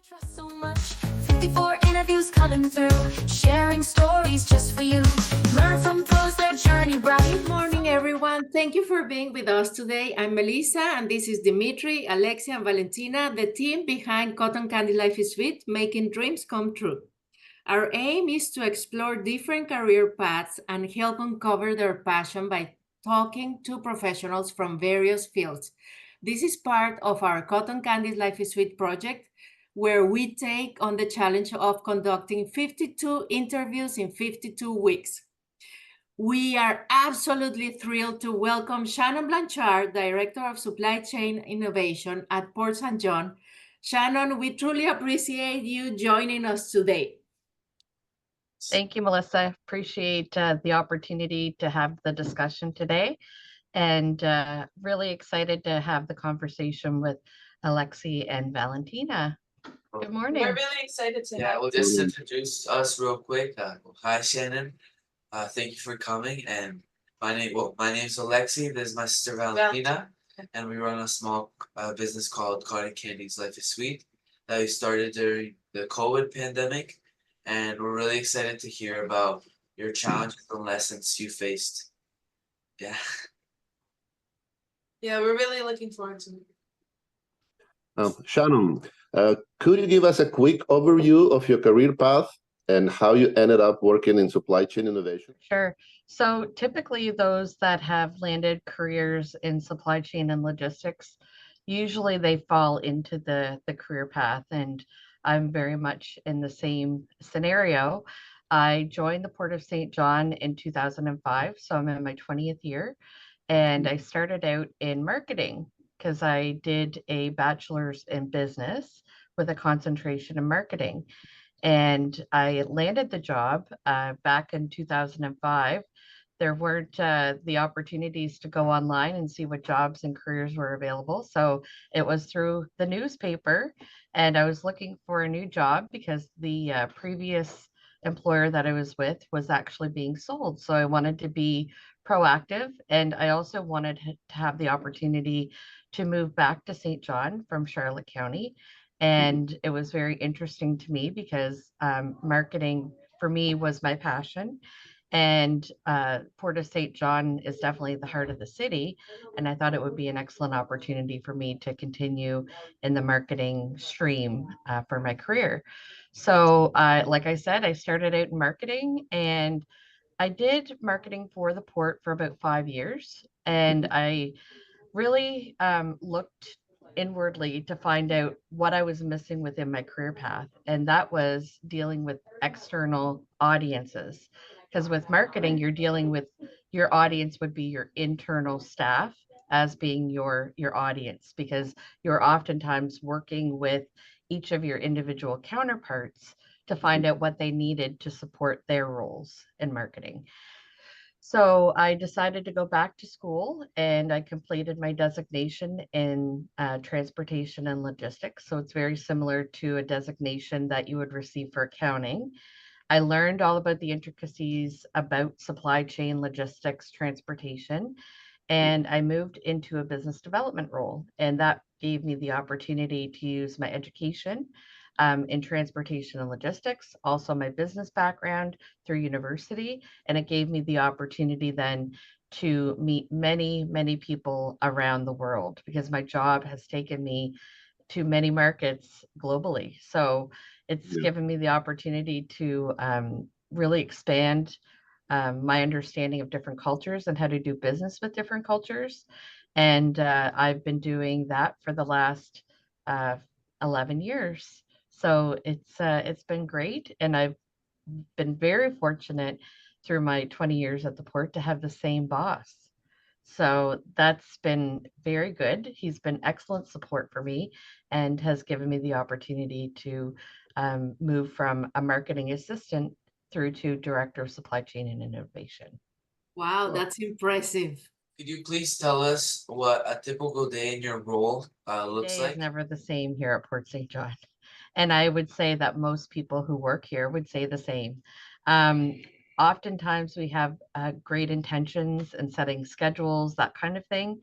Trust so much. 54 interviews coming through, sharing stories just for you. Learn from pros, their journey bright. Good morning, everyone. Thank you for being with us today. I'm Melissa, and this is Dimitri, Aleksey, and Valentina, the team behind Cotton Candy Life is Sweet, making dreams come true. Our aim is to explore different career paths and help uncover their passion by talking to professionals from various fields. This is part of our Cotton Candy Life is Sweet project, where we take on the challenge of conducting 52 interviews in 52 weeks. We are absolutely thrilled to welcome Shannon Blanchard, Director of Supply Chain Innovation at Port St. John. Shannon, we truly appreciate you joining us today. Thank you, Melissa. Appreciate the opportunity to have the discussion today, and really excited to have the conversation with Aleksey and Valentina. Good morning. We're really excited to have We'll just introduce us real quick. Hi, Shannon. Thank you for coming. And my name is Aleksey. This is my sister Valentina, and we run a small business called Candies Life is Sweet that we started during the COVID pandemic. And we're really excited to hear about your challenges and lessons you faced. Yeah, we're really looking forward to it. Shannon, could you give us a quick overview of your career path and how you ended up working in supply chain innovation? Sure. So typically those that have landed careers in supply chain and logistics, usually they fall into the career path, and I'm very much in the same scenario. I joined the Port of St. John in 2005, so I'm in my 20th year, and I started out in marketing because I did a bachelor's in business with a concentration in marketing. And I landed the job back in 2005. There weren't the opportunities to go online and see what jobs and careers were available. So it was through the newspaper, and I was looking for a new job because the previous employer that I was with was actually being sold. So I wanted to be proactive, and I also wanted to have the opportunity to move back to St. John from Charlotte County. And it was very interesting to me because marketing for me was my passion. And Port of St. John is definitely the heart of the city. And I thought it would be an excellent opportunity for me to continue in the marketing stream for my career. So, like I said, I started out in marketing, and I did marketing for the port for about 5 years. And I really looked inwardly to find out what I was missing within my career path. And that was dealing with external audiences. Because with marketing, you're dealing with your audience would be your internal staff as being your audience, because you're oftentimes working with each of your individual counterparts to find out what they needed to support their roles in marketing. So I decided to go back to school, and I completed my designation in transportation and logistics. So it's very similar to a designation that you would receive for accounting. I learned all about the intricacies about supply chain, logistics, transportation, and I moved into a business development role. And that gave me the opportunity to use my education in transportation and logistics, also my business background through university. And it gave me the opportunity then to meet many, many people around the world, because my job has taken me to many markets globally. So it's given me the opportunity to really expand my understanding of different cultures and how to do business with different cultures. And I've been doing that for the last 11 years. So it's been great, and I've been very fortunate through my 20 years at the port to have the same boss. So that's been very good. He's been excellent support for me and has given me the opportunity to move from a marketing assistant through to director of supply chain and innovation. Wow, that's impressive. could you please tell us what a typical day in your role looks Day like? is never the same here at Port St. John. And I would say that most people who work here would say the same. Oftentimes we have great intentions and setting schedules, that kind of thing.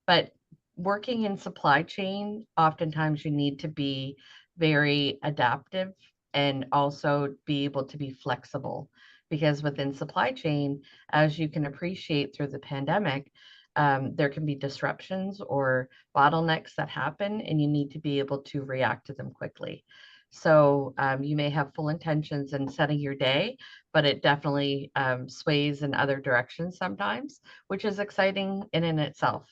But working in supply chain, oftentimes you need to be very adaptive and also be able to be flexible. Because within supply chain, as you can appreciate through the pandemic, there can be disruptions or bottlenecks that happen, and you need to be able to react to them quickly. So you may have full intentions in setting your day, but it definitely sways in other directions sometimes, which is exciting in itself.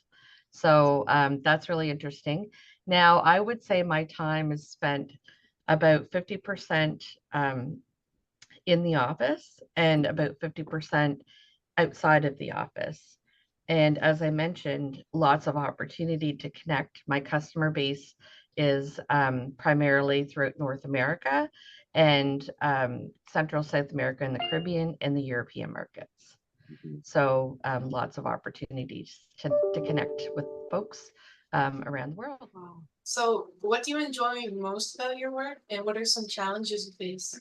So that's really interesting. Now, I would say my time is spent about 50% in the office and about 50% outside of the office. And as I mentioned, lots of opportunity to connect. My customer base is primarily throughout North America and Central South America and the Caribbean and the European markets. So lots of opportunities to connect with folks around the world. Wow. So what do you enjoy most about your work, and what are some challenges you face?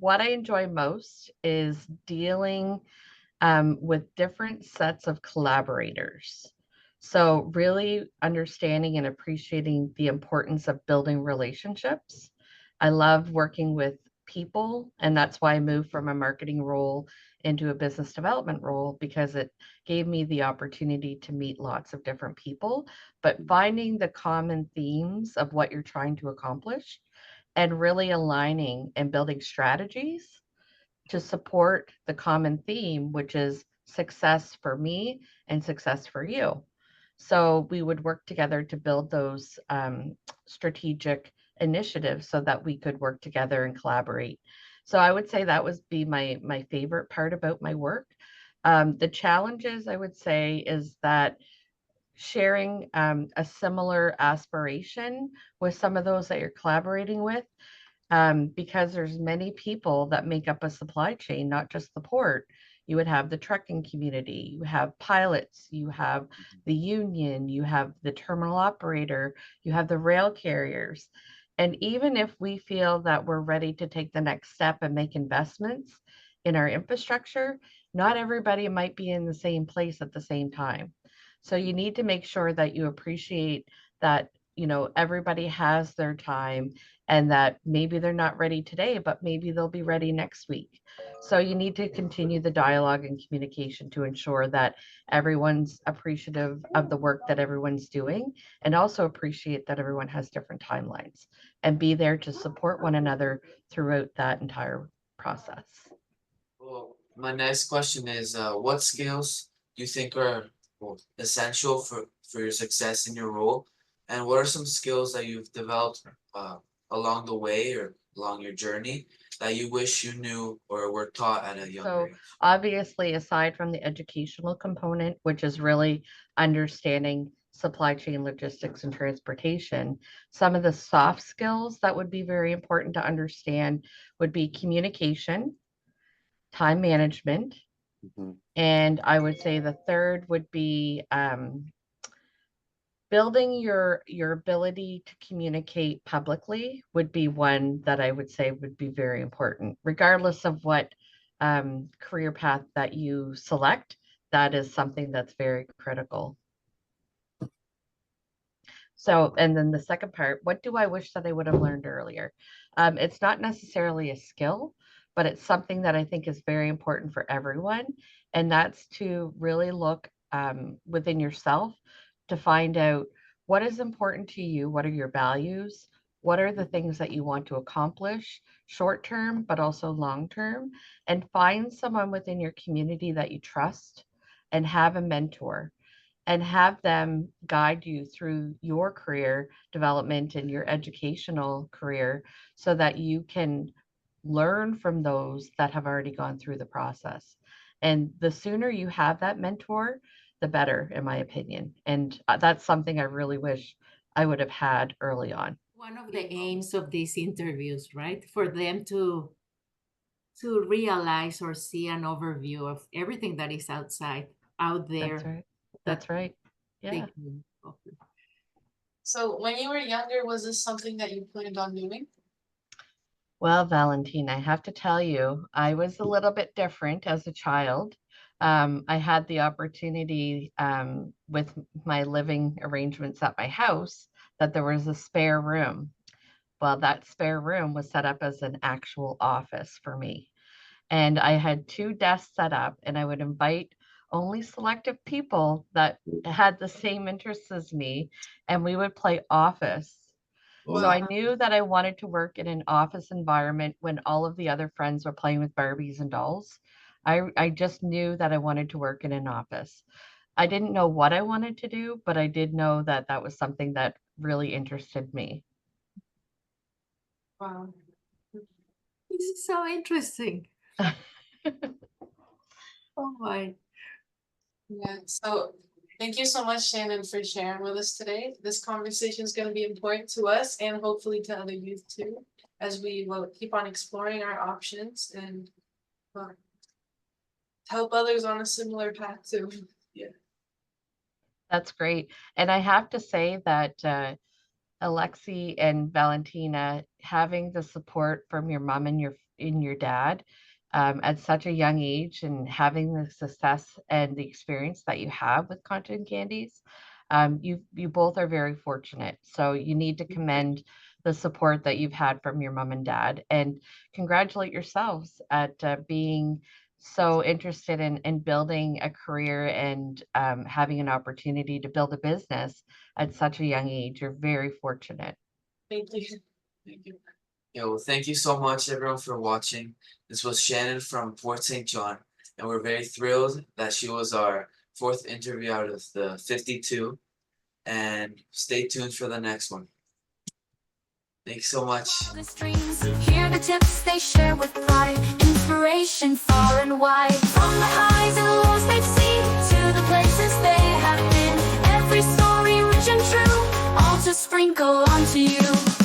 What I enjoy most is dealing with different sets of collaborators. So really understanding and appreciating the importance of building relationships. I love working with people, and that's why I moved from a marketing role into a business development role, because it gave me the opportunity to meet lots of different people, but finding the common themes of what you're trying to accomplish and really aligning and building strategies to support the common theme, which is success for me and success for you. So we would work together to build those strategic initiatives so that we could work together and collaborate. So I would say that would be my favorite part about my work. The challenges I would say is that sharing a similar aspiration with some of those that you're collaborating with, because there's many people that make up a supply chain, not just the port. You would have the trucking community, you have pilots, you have the union, you have the terminal operator, you have the rail carriers. And even if we feel that we're ready to take the next step and make investments in our infrastructure, not everybody might be in the same place at the same time. So you need to make sure that you appreciate that, everybody has their time, and that maybe they're not ready today, but maybe they'll be ready next week. So you need to continue the dialogue and communication to ensure that everyone's appreciative of the work that everyone's doing, and also appreciate that everyone has different timelines, and be there to support one another throughout that entire process. Well, my next question is, what skills do you think are essential for your success in your role? And what are some skills that you've developed along the way or along your journey that you wish you knew or were taught at a younger age? Obviously, aside from the educational component, which is really understanding supply chain logistics and transportation, some of the soft skills that would be very important to understand would be communication, time management, and I would say the third would be building your ability to communicate publicly would be one that I would say would be very important, regardless of what career path that you select. That is something that's very critical. So, and then the second part, what do I wish that I would have learned earlier? It's not necessarily a skill, but it's something that I think is very important for everyone. And that's to really look within yourself to find out what is important to you, what are your values, what are the things that you want to accomplish short term, but also long term, and find someone within your community that you trust and have a mentor and have them guide you through your career development and your educational career so that you can learn from those that have already gone through the process. And the sooner you have that mentor, the better, in my opinion. And that's something I really wish I would have had early on. One of the aims of these interviews, right? For them to realize or see an overview of everything that is out there. That's right. That's right. Yeah. So when you were younger, was this something that you planned on doing? Well, Valentina, I have to tell you, I was a little bit different as a child. I had the opportunity with my living arrangements at my house that there was a spare room. Well, that spare room was set up as an actual office for me. And I had 2 desks set up, and I would invite only selective people that had the same interests as me, and we would play office. So I knew that I wanted to work in an office environment when all of the other friends were playing with Barbies and dolls. I just knew that I wanted to work in an office. I didn't know what I wanted to do, but I did know that that was something that really interested me. Wow. This is so interesting. Oh my. Yeah, so thank you so much, Shannon, for sharing with us today. This conversation is going to be important to us and hopefully to other youth too, as we will keep on exploring our options and help others on a similar path too. That's great. And I have to say that Aleksey and Valentina, having the support from your mom and your dad at such a young age, and having the success and the experience that you have with Cotton Candies, you both are very fortunate. So you need to commend the support that you've had from your mom and dad, and congratulate yourselves at being so interested in building a career and having an opportunity to build a business at such a young age. You're very fortunate. Thank you. Thank you. Yeah, well, thank you so much, everyone, for watching. This was Shannon from Port St. John, and we're very thrilled that she was our 4th interview out of the 52. And stay tuned for the next one. Thanks so much. Wildest dreams, hear the tips they share with pride. Inspiration far and wide. From the highs and lows they've seen to the places they have been. Every story rich and true, all to sprinkle onto you.